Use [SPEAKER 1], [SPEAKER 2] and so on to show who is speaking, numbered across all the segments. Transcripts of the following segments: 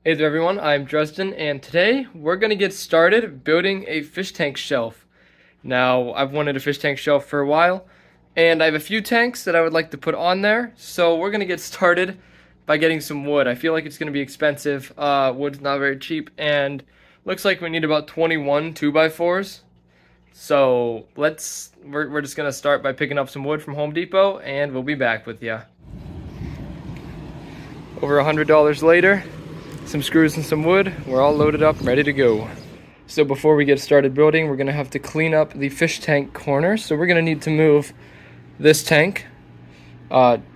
[SPEAKER 1] Hey there everyone, I'm Dresden, and today we're going to get started building a fish tank shelf. Now, I've wanted a fish tank shelf for a while, and I have a few tanks that I would like to put on there, so we're going to get started by getting some wood. I feel like it's going to be expensive. Wood's not very cheap, and looks like we need about 21 2x4s. So we're just going to start by picking up some wood from Home Depot, and we'll be back with you. Over $100 later. Some screws and some wood, we're all loaded up, ready to go. So before we get started building, we're gonna have to clean up the fish tank corner. So we're gonna need to move this tank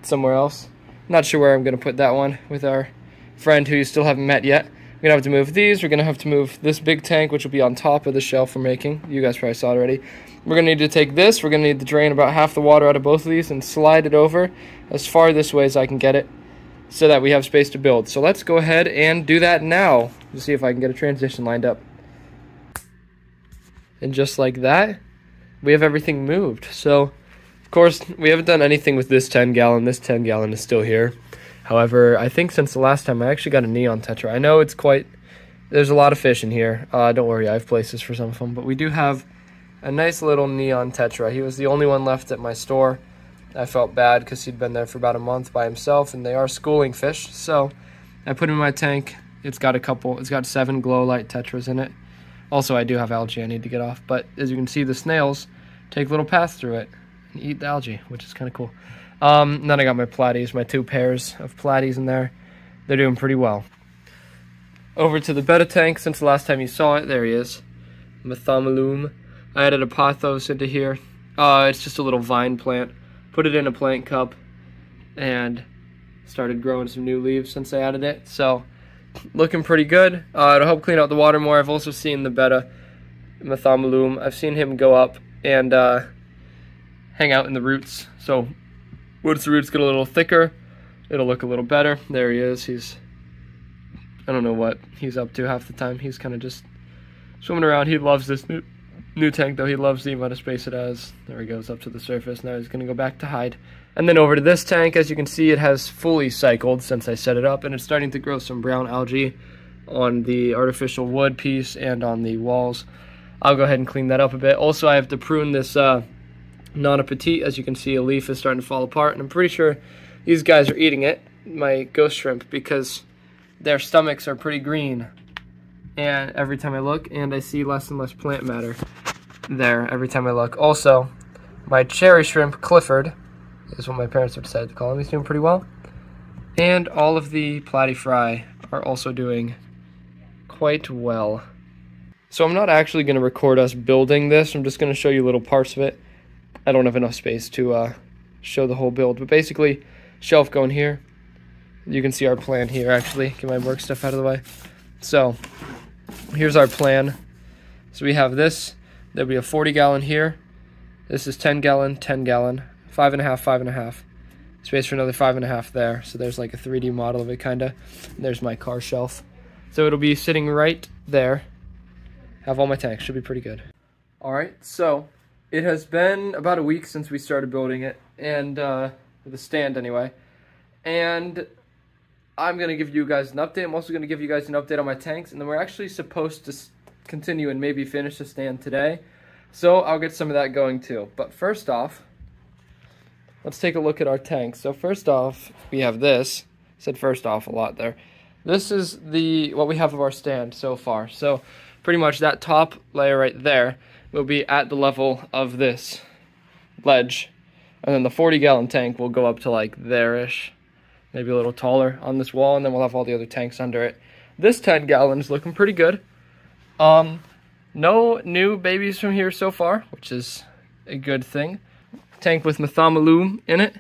[SPEAKER 1] somewhere else. Not sure where I'm gonna put that one with our friend who you still haven't met yet. We're gonna have to move these. We're gonna have to move this big tank, which will be on top of the shelf we're making. You guys probably saw it already. We're gonna need to take this. We're gonna need to drain about half the water out of both of these and slide it over as far this way as I can get it, so that we have space to build. So let's go ahead and do that now to see if I can get a transition lined up. And just like that, we have everything moved. So, of course, we haven't done anything with this 10 gallon. This 10 gallon is still here. However, I think since the last time I actually got a neon tetra. I know there's a lot of fish in here. Don't worry, I have places for some of them. But we do have a nice little neon tetra. He was the only one left at my store. I felt bad because he'd been there for about a month by himself, and they are schooling fish. So I put him in my tank. It's got 7 glow light tetras in it. Also, I do have algae I need to get off, but as you can see, the snails take little paths through it and eat the algae, which is kind of cool. Then I got my platies, my 2 pairs of platies in there. They're doing pretty well. Over to the betta tank, since the last time you saw it, there he is. Methamalum. I added a pothos into here. It's just a little vine plant. Put it in a plant cup and started growing some new leaves since I added it. So, looking pretty good. It'll help clean out the water more. I've also seen the betta Methamalum. I've seen him go up and hang out in the roots. So, once the roots get a little thicker, it'll look a little better. There he is. I don't know what he's up to half the time. He's kind of just swimming around. He loves this new tank, though. He loves the amount of space it has. There he goes up to the surface. Now he's going to go back to hide. And then over to this tank, as you can see, it has fully cycled since I set it up, and it's starting to grow some brown algae on the artificial wood piece and on the walls. I'll go ahead and clean that up a bit. Also, I have to prune this Nana Petite. As you can see, a leaf is starting to fall apart, and I'm pretty sure these guys are eating it, my ghost shrimp, because their stomachs are pretty green. And every time I look, and I see less and less plant matter there every time I look. Also, my cherry shrimp, Clifford, is what my parents have decided to call him. He's doing pretty well. And all of the platy fry are also doing quite well. So I'm not actually going to record us building this. I'm just going to show you little parts of it. I don't have enough space to show the whole build. But basically, shelf going here. You can see our plan here, actually. Get my work stuff out of the way. So, here's our plan. So we have this. There'll be a 40 gallon here. This is 10 gallon, 10 gallon, 5.5, 5.5. Space for another 5.5 there. So there's like a 3D model of it, kinda. And there's my car shelf. So it'll be sitting right there. Have all my tanks. Should be pretty good. All right. So it has been about a week since we started building it, and the stand anyway. And I'm going to give you guys an update. I'm also going to give you guys an update on my tanks, and then we're actually supposed to continue and maybe finish the stand today. So I'll get some of that going too. But first off, let's take a look at our tanks. So first off, we have this. I said first off a lot there. This is what we have of our stand so far. So pretty much that top layer right there will be at the level of this ledge. And then the 40 gallon tank will go up to like there-ish. Maybe a little taller on this wall, and then we'll have all the other tanks under it. This 10 gallon is looking pretty good. No new babies from here so far, which is a good thing. Tank with Methamalum in it,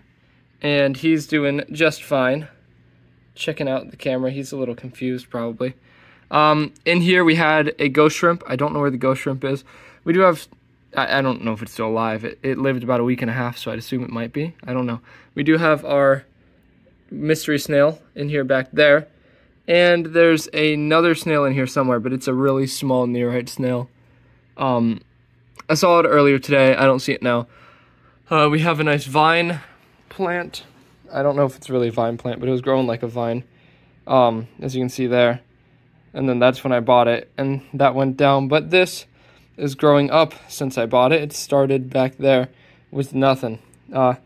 [SPEAKER 1] and he's doing just fine. Checking out the camera, he's a little confused probably. In here we had a ghost shrimp. I don't know where the ghost shrimp is. We do have, I don't know if it's still alive. It lived about a week and a half, so I'd assume it might be. I don't know. We do have our mystery snail in here back there, and there's another snail in here somewhere, but it's a really small nearite snail. I saw it earlier today. I don't see it now. We have a nice vine plant. I don't know if it's really a vine plant, but it was growing like a vine, as you can see there. and then that's when I bought it, and that went down. But this is growing up since I bought it. It started back there with nothing. Got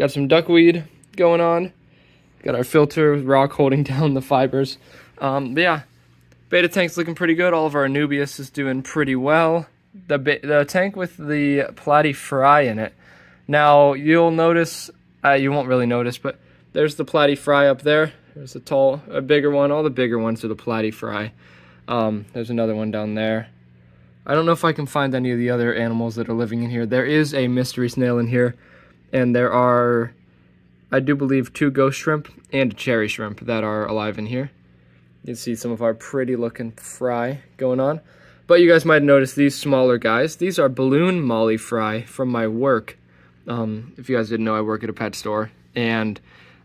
[SPEAKER 1] some duckweed going on. Got our filter with rock holding down the fibers. But yeah, beta tank's looking pretty good. All of our Anubias is doing pretty well. The tank with the Platy Fry in it. Now, you'll notice, you won't really notice, but there's the Platy Fry up there. There's a bigger one. All the bigger ones are the Platy Fry. There's another one down there. I don't know if I can find any of the other animals that are living in here. There is a mystery snail in here, and there are, I do believe, 2 ghost shrimp and a cherry shrimp that are alive in here. You can see some of our pretty looking fry going on. But you guys might notice these smaller guys. These are balloon molly fry from my work. If you guys didn't know, I work at a pet store, and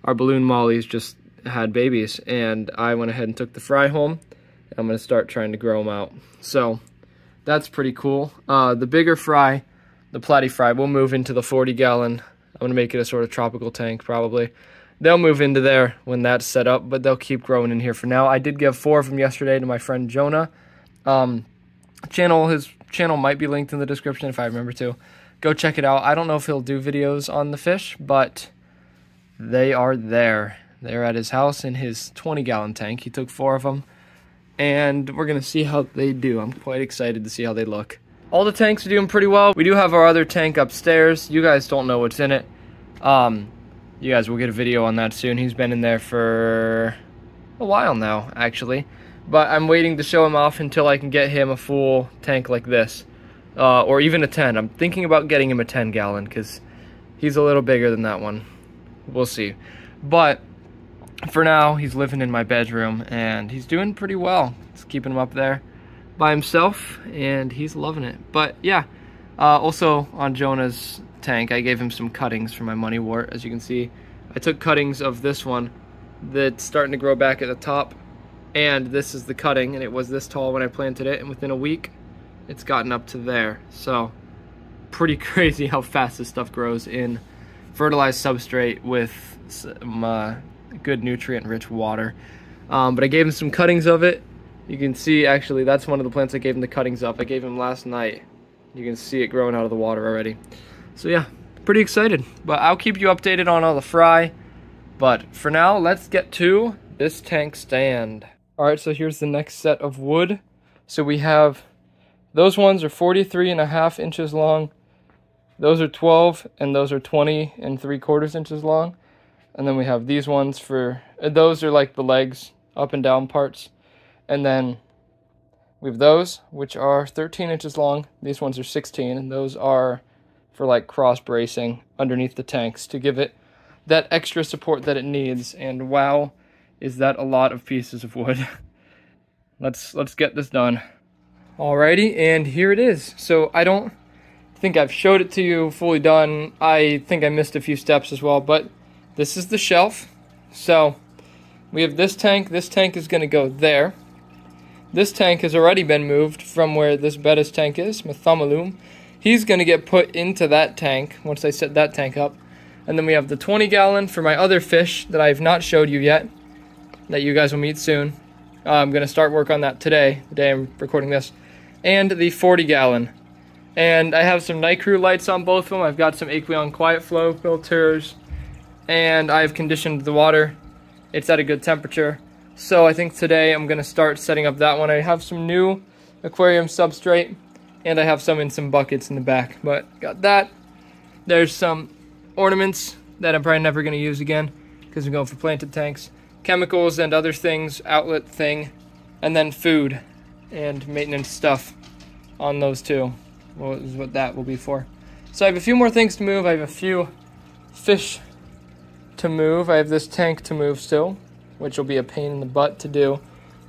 [SPEAKER 1] our balloon mollies just had babies, and I went ahead and took the fry home. I'm going to start trying to grow them out. So that's pretty cool. The bigger fry, the Platy Fry, will move into the 40-gallon. I'm going to make it a sort of tropical tank, probably. They'll move into there when that's set up, but they'll keep growing in here for now. I did give 4 of them yesterday to my friend Jonah. His channel might be linked in the description if I remember to. Go check it out. I don't know if he'll do videos on the fish, but they are there. They're at his house in his 20-gallon tank. He took 4 of them, and we're going to see how they do. I'm quite excited to see how they look. All the tanks are doing pretty well. We do have our other tank upstairs. You guys don't know what's in it. You guys will get a video on that soon. He's been in there for a while now, actually. But I'm waiting to show him off until I can get him a full tank like this. Or even a 10. I'm thinking about getting him a 10-gallon because he's a little bigger than that one. We'll see. But for now, he's living in my bedroom, and he's doing pretty well. It's keeping him up there by himself, and he's loving it. But yeah, also on Jonah's tank, I gave him some cuttings for my money wort. As you can see, I took cuttings of this one that's starting to grow back at the top, and this is the cutting, and it was this tall when I planted it, and within a week it's gotten up to there. So pretty crazy how fast this stuff grows in fertilized substrate with some good nutrient-rich water. But I gave him some cuttings of it. You can see, actually, that's one of the plants I gave him the cuttings of. I gave him last night. You can see it growing out of the water already. So yeah, pretty excited. But I'll keep you updated on all the fry. But for now, let's get to this tank stand. Alright, so here's the next set of wood. So we have, those ones are 43.5 inches long. Those are 12, and those are 20.75 inches long. And then we have these ones for, those are like the legs, up and down parts. And then we have those, which are 13 inches long. These ones are 16, and those are for like cross bracing underneath the tanks to give it that extra support that it needs. And wow, is that a lot of pieces of wood. Let's get this done. Alrighty, and here it is. So I don't think I've showed it to you fully done. I think I missed a few steps as well, but this is the shelf. So we have this tank. This tank is going to go there. This tank has already been moved from where this Bettis tank is, Methamalum. He's going to get put into that tank once I set that tank up. And then we have the 20-gallon for my other fish that I have not showed you yet, that you guys will meet soon. I'm going to start work on that today, the day I'm recording this. And the 40-gallon. And I have some Night Crew lights on both of them. I've got some Aqueon Quiet Flow filters. And I've conditioned the water. It's at a good temperature. So I think today I'm going to start setting up that one. I have some new aquarium substrate, and I have some in some buckets in the back. But got that. There's some ornaments that I'm probably never going to use again because I'm going for planted tanks. Chemicals and other things, outlet thing, and then food and maintenance stuff on those two. Well, is what that will be for. So I have a few more things to move. I have a few fish to move. I have this tank to move still, which will be a pain in the butt to do.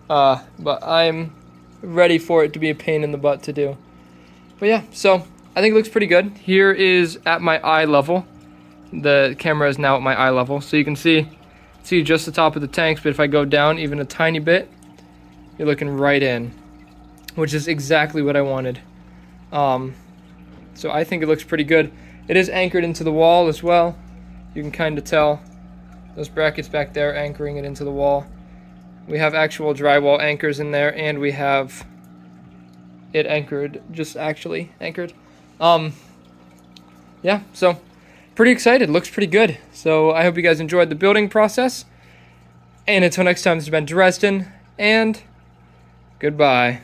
[SPEAKER 1] But I'm ready for it to be a pain in the butt to do. But yeah, so I think it looks pretty good. Here is at my eye level. The camera is now at my eye level, so you can see just the top of the tanks, but if I go down even a tiny bit, you're looking right in, which is exactly what I wanted. So I think it looks pretty good. It is anchored into the wall as well. You can kind of tell those brackets back there anchoring it into the wall. We have actual drywall anchors in there, and we have it anchored, just actually anchored. Yeah, so pretty excited. Looks pretty good. So I hope you guys enjoyed the building process. And until next time, this has been Dresden, and goodbye.